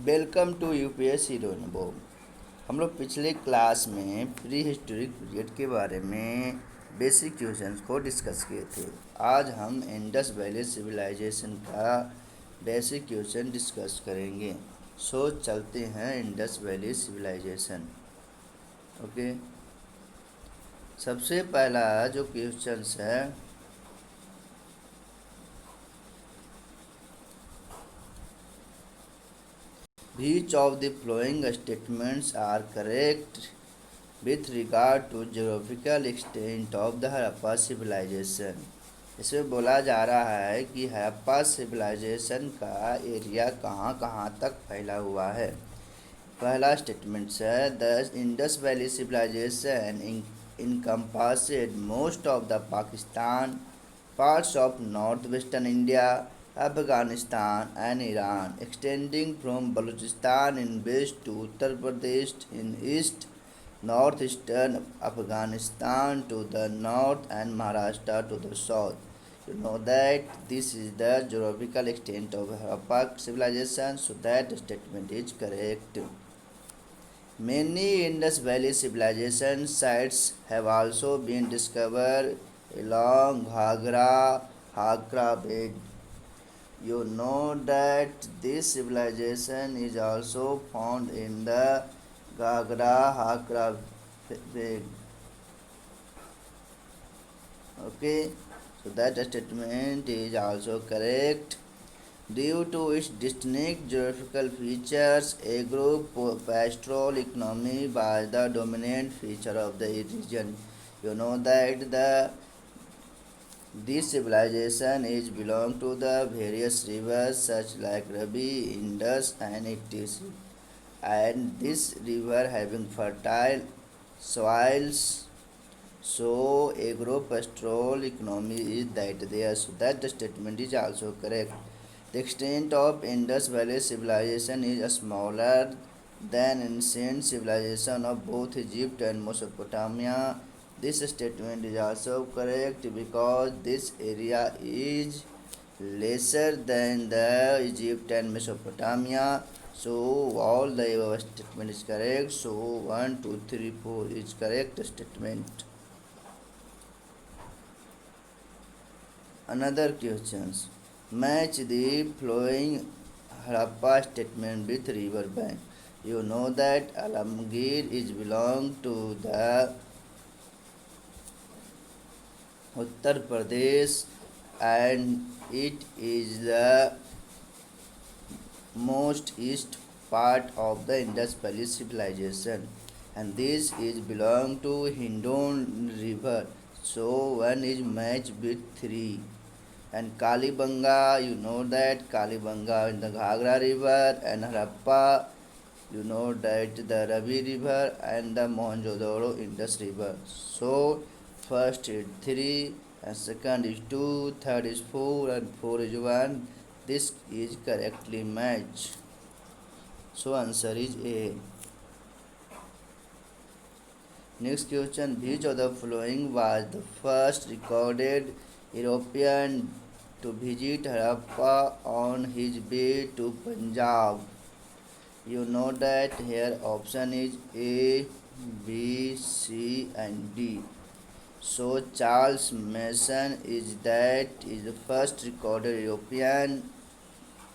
Welcome to UPSC rainbow. हम लोग पिछले क्लास में प्री हिस्टोरिक पीरियड के बारे में बेसिक क्वेश्चंस को डिस्कस किए थे। आज हम इंडस वैली सिविलाइजेशन का बेसिक क्वेश्चन डिस्कस करेंगे। सो चलते हैं इंडस वैली सिविलाइजेशन। ओके, सबसे पहला जो क्वेश्चंस है, which of the following statements are correct with regard to geographical extent of the Harappa civilization। इसमें बोला जा रहा है कि हड़प्पा सिविलाइजेशन का एरिया कहाँ कहाँ तक फैला हुआ है। पहला स्टेटमेंट है, the Indus Valley Civilization encompassed most of the Pakistan, parts of northwestern India, Afghanistan and Iran, extending from Balochistan in west to Uttar Pradesh in east, northeastern Afghanistan to the north and Maharashtra to the south. You know that this is the geographical extent of Harappa civilization, so that statement is correct. Many Indus Valley civilization sites have also been discovered along Hakra bed. You know that this civilization is also found in the Hakra bed. Okay, so that statement is also correct. Due to its distinct geographical features, agro-pastoral economy was the dominant feature of the region. You know that this civilization is belong to the various rivers such like Ravi, Indus and etc. And this river having fertile soils, so agro-pastoral economy is that there. So that the statement is also correct. The extent of Indus Valley civilization is smaller than ancient civilization of both Egypt and Mesopotamia. This statement is also correct because this area is lesser than the Egypt and Mesopotamia. So all the above statement is correct. So 1, 2, 3, 4 is correct statement. Another questions. Match the following Harappa statement with river bank. You know that Alamgir is belong to the Uttar Pradesh and it is the most east part of the Indus Valley civilization, and this is belong to Hindon river. So one is matched with 3. And Kalibanga, you know that Kalibanga in the Ghagra river, and Harappa, you know that the Ravi river and the Mohenjo-daro Indus river. So first is 3 and second is 2, third is 4 and 4 is 1. This is correctly matched. So answer is A. Next question, which of the following was the first recorded European to visit Harappa on his way to Punjab? You know that here option is A, B, C and D. So Charles Mason is the first recorded European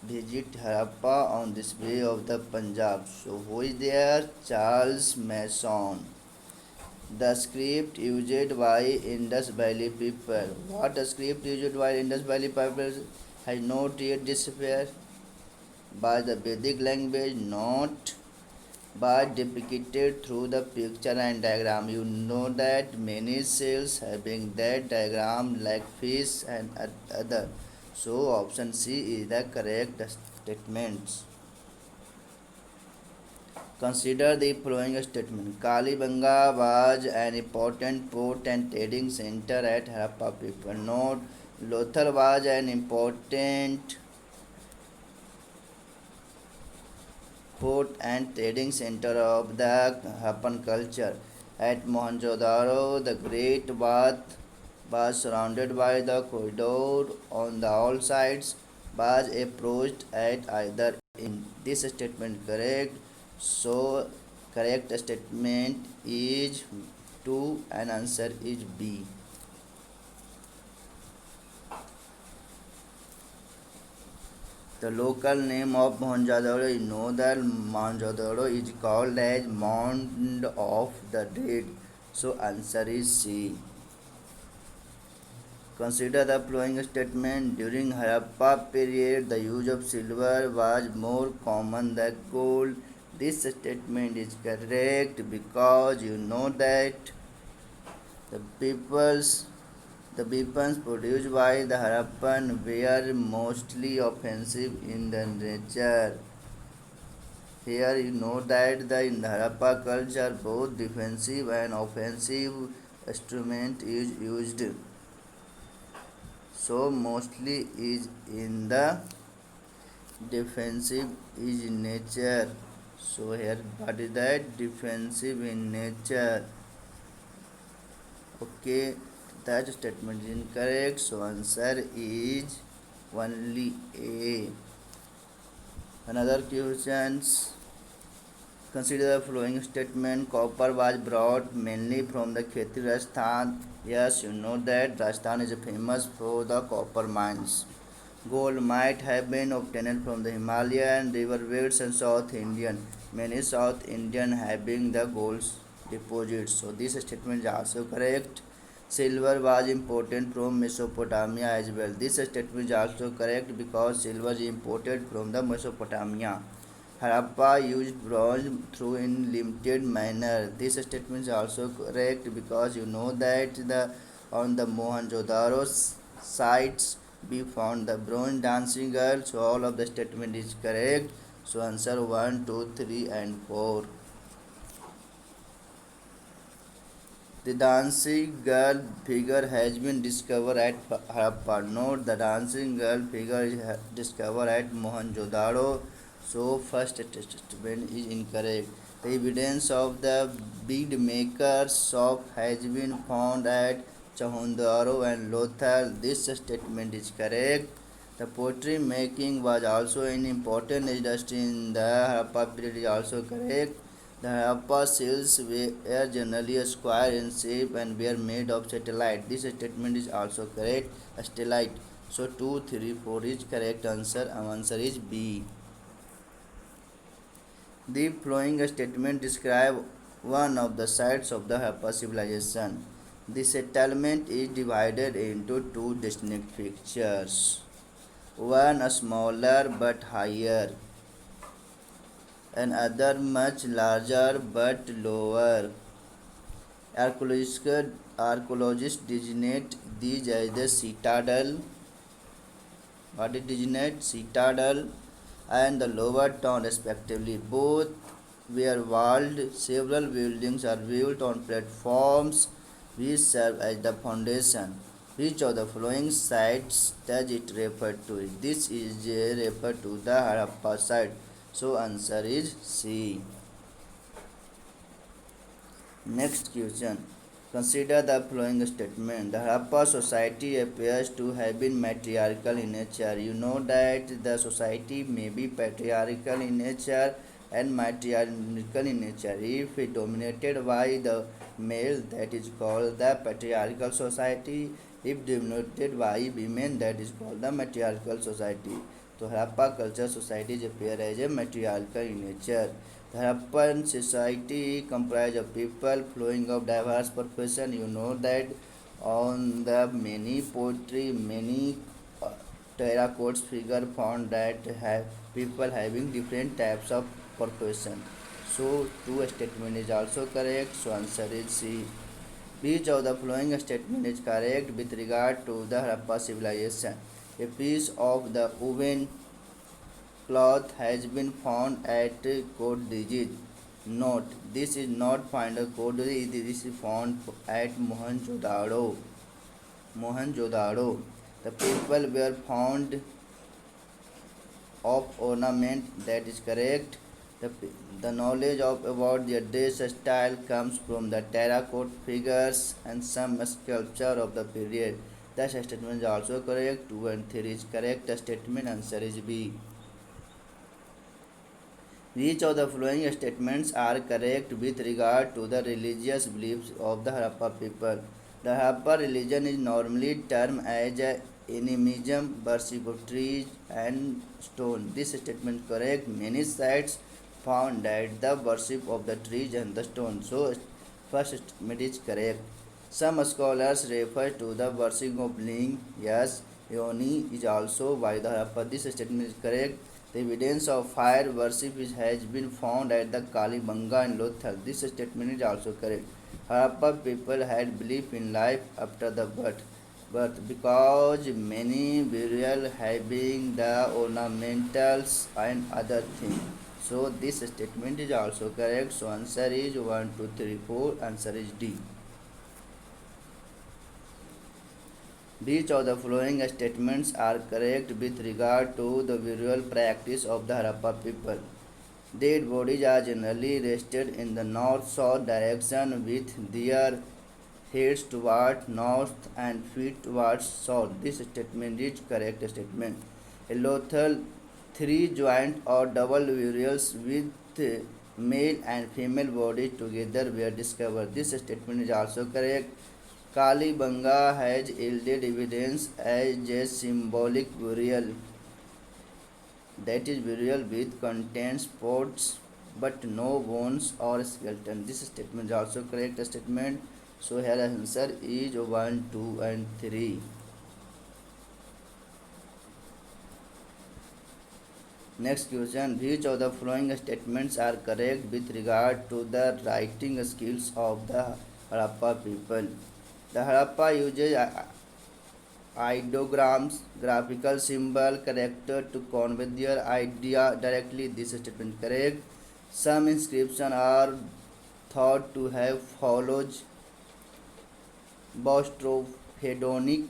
visit Harappa on this way of the Punjab. So who is there? Charles Mason. The script used by Indus Valley people. What the script used by Indus Valley people has not yet disappeared. By the Vedic language, not but depicted through the picture and diagram. You know that many cells having that diagram like fish and other. So option C is the correct statements. Consider the following statement. Kalibanga was an important port and trading center at Harappa people. Note, Lothal was an important port and trading center of the Harappan culture. At Mohenjo-daro, the Great Bath was surrounded by the corridor on the all sides, was approached at either in this statement correct? So correct statement is 2 and answer is B. The local name of Mohenjo-daro, you know that Mohenjo-daro is called as Mound of the Dead. So answer is C. Consider the following statement. During Harappa period, the use of silver was more common than gold. This statement is correct because you know that the peoples the weapons produced by the Harappan were mostly offensive in the nature. Here you know that in the Harappa culture both defensive and offensive instrument is used. So mostly is in the defensive is in nature. So here what is that? Defensive in nature. Okay, that statement is incorrect. So answer is only A. Another questions. Consider the following statement. Copper was brought mainly from the Kheti Rajasthan. Yes, you know that Rajasthan is famous for the copper mines. Gold might have been obtained from the Himalayan riverbeds and South Indian. Many South Indian having the gold deposits. So this statement is also correct. Silver was imported from Mesopotamia as well. This statement is also correct because silver is imported from the Mesopotamia. Harappa used bronze through in limited manner. This statement is also correct because you know that on the Mohenjo-daro sites we found the bronze dancing girl. So all of the statement is correct. So answer 1, 2, 3 and 4. The dancing girl figure has been discovered at Harappa. Note the dancing girl figure is discovered at Mohenjo-daro. So first statement is incorrect. The evidence of the bead maker's shop has been found at Mohenjo-daro and Lothal. This statement is correct. The pottery making was also an important industry in the Harappa period is also correct. The Harappa seals were generally square in shape and were made of satellite. This statement is also correct. Satellite. So 2, 3, 4 is correct answer. Answer is B. The following statement describe one of the sites of the Harappa civilization. The settlement is divided into two distinct features. One smaller but higher, and other much larger but lower. Archaeologists designate these as the citadel. What is designate? Citadel and the lower town respectively. Both were walled. Several buildings are built on platforms which serve as the foundation. Which of the following sites does it refer to? This is referred to the Harappa site. So answer is C. Next question. Consider the following statement. The Harappa society appears to have been matriarchal in nature. You know that the society may be patriarchal in nature and matriarchal in nature. If it dominated by the male, that is called the patriarchal society. If dominated by women, that is called the matriarchal society. So Harappa culture societies appear as a matriarchal in nature. The Harappan society comprised of people flowing of diverse professions. You know that on the many poetry, many terracotta figure found that have people having different types of profession. So two statement is also correct. So answer is C. Which of the following statement is correct with regard to the Harappa civilization? A piece of the woven cloth has been found at Code Digit. Note: this is not found at Code Digit. This is found at Mohenjo-daro. Mohenjo-daro. The people were found of ornament. That is correct. The knowledge of about their dress style comes from the terracotta figures and some sculpture of the period. The statement is also correct. 2 and 3 is correct. The statement answer is B. Each of the following statements are correct with regard to the religious beliefs of the Harappa people. The Harappa religion is normally termed as animism, worship of trees and stone. This statement is correct. Many sites found that the worship of the trees and the stone. So, first statement is correct. Some scholars refer to the worship of Ling. Yes, Yoni is also by the Harappa. This statement is correct. The evidence of fire worship has been found at the Kalibanga and Lothal. This statement is also correct. Harappa people had belief in life after the birth because many burial having the ornamentals and other things. So this statement is also correct. So answer is 1, 2, 3, 4. Answer is D. Which of the following statements are correct with regard to the burial practice of the Harappa people? Dead bodies are generally rested in the north-south direction with their heads toward north and feet towards south. This statement is correct statement. A Lothal three joint or double burials with male and female bodies together were discovered. This statement is also correct. Kalibanga has yielded evidence as a symbolic burial, that is burial with contains pots but no bones or skeleton. This statement is also correct statement. So here answer is 1, 2 and 3. Next question, which of the following statements are correct with regard to the writing skills of the Harappa people? The Harappa uses ideograms, graphical symbol, character to convey their idea directly. This statement correct. Some inscriptions are thought to have followed Boustrophodonic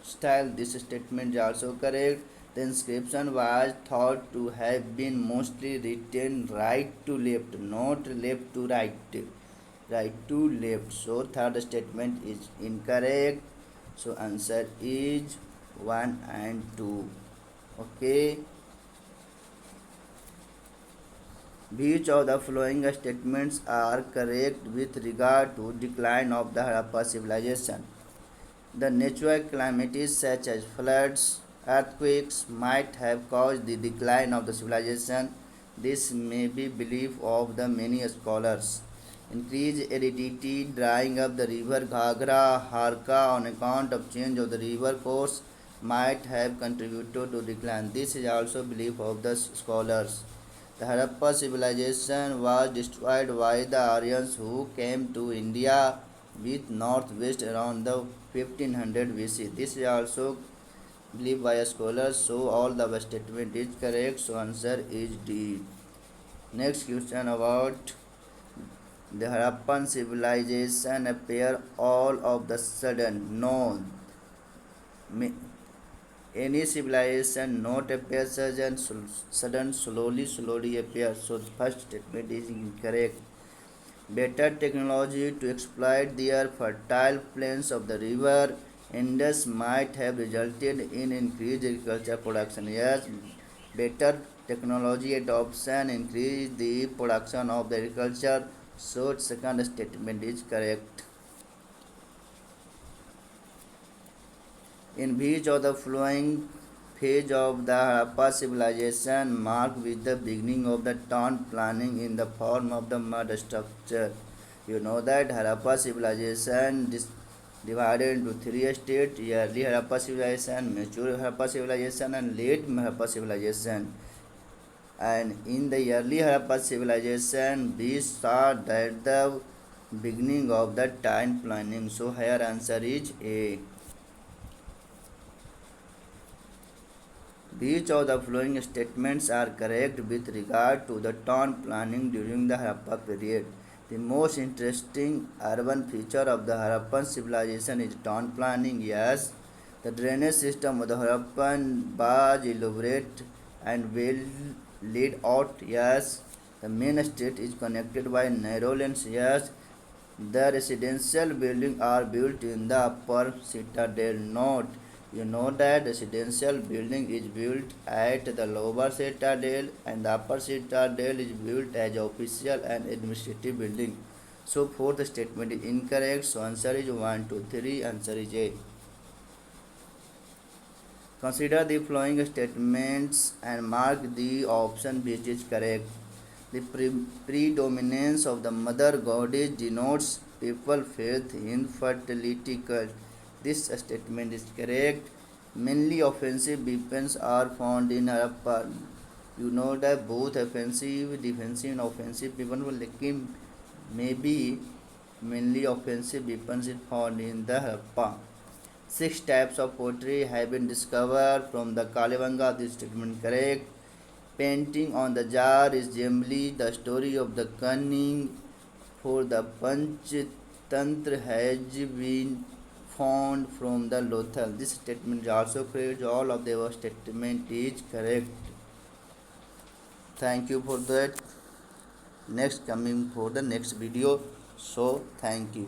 style. This statement is also correct. The inscription was thought to have been mostly written right to left, not left to right. Right to left. So third statement is incorrect. So answer is 1 and 2. Okay. Which of the following statements are correct with regard to decline of the Harappa civilization? The natural calamities such as floods, earthquakes might have caused the decline of the civilization. This may be belief of the many scholars. Increased aridity, drying of the river Ghagra, Harka on account of change of the river course might have contributed to decline. This is also belief of the scholars. The Harappa civilization was destroyed by the Aryans who came to India with northwest around the 1500 BC. This is also believed by scholars. So all the statement is correct. So answer is D. Next question about the Harappan civilization appear all of the sudden. No. Any civilization not appear sudden slowly appear. So the first statement is incorrect. Better technology to exploit their fertile plains of the river Indus might have resulted in increased agriculture production. Yes, better technology adoption increased the production of the agriculture. So second statement is correct. In which of the following phase of the Harappa civilization marked with the beginning of the town planning in the form of the mud structure? You know that Harappa civilization divided into three states: early Harappa civilization, mature Harappa civilization, and late Harappa civilization. And in the early Harappa civilization, we saw that the beginning of the town planning. So here answer is A. Which of the following statements are correct with regard to the town planning during the Harappa period? The most interesting urban feature of the Harappan civilization is town planning. Yes, the drainage system of the Harappan was elaborate and well laid out. Yes, the main street is connected by narrow lanes. Yes, the residential buildings are built in the upper citadel. Note, You know that residential building is built at the lower citadel and the upper citadel is built as official and administrative building. So fourth statement is incorrect. So answer is 1, 2, 3. Answer is A. Consider the following statements and mark the option which is correct. The predominance of the mother goddess denotes people faith in fertility cult. This statement is correct. Mainly offensive weapons are found in Harappa. You know that both offensive, defensive and offensive weapons will लेकिन maybe mainly offensive weapons is found in the Harappa. 6 types of pottery have been discovered from the Kalibanga. This statement correct. Painting on the jar is generally the story of the cunning for the Panchtantra has been found from the Lothal. This statement is also correct. All of the above statement is correct. Thank you for that. Next coming for the next video. So thank you.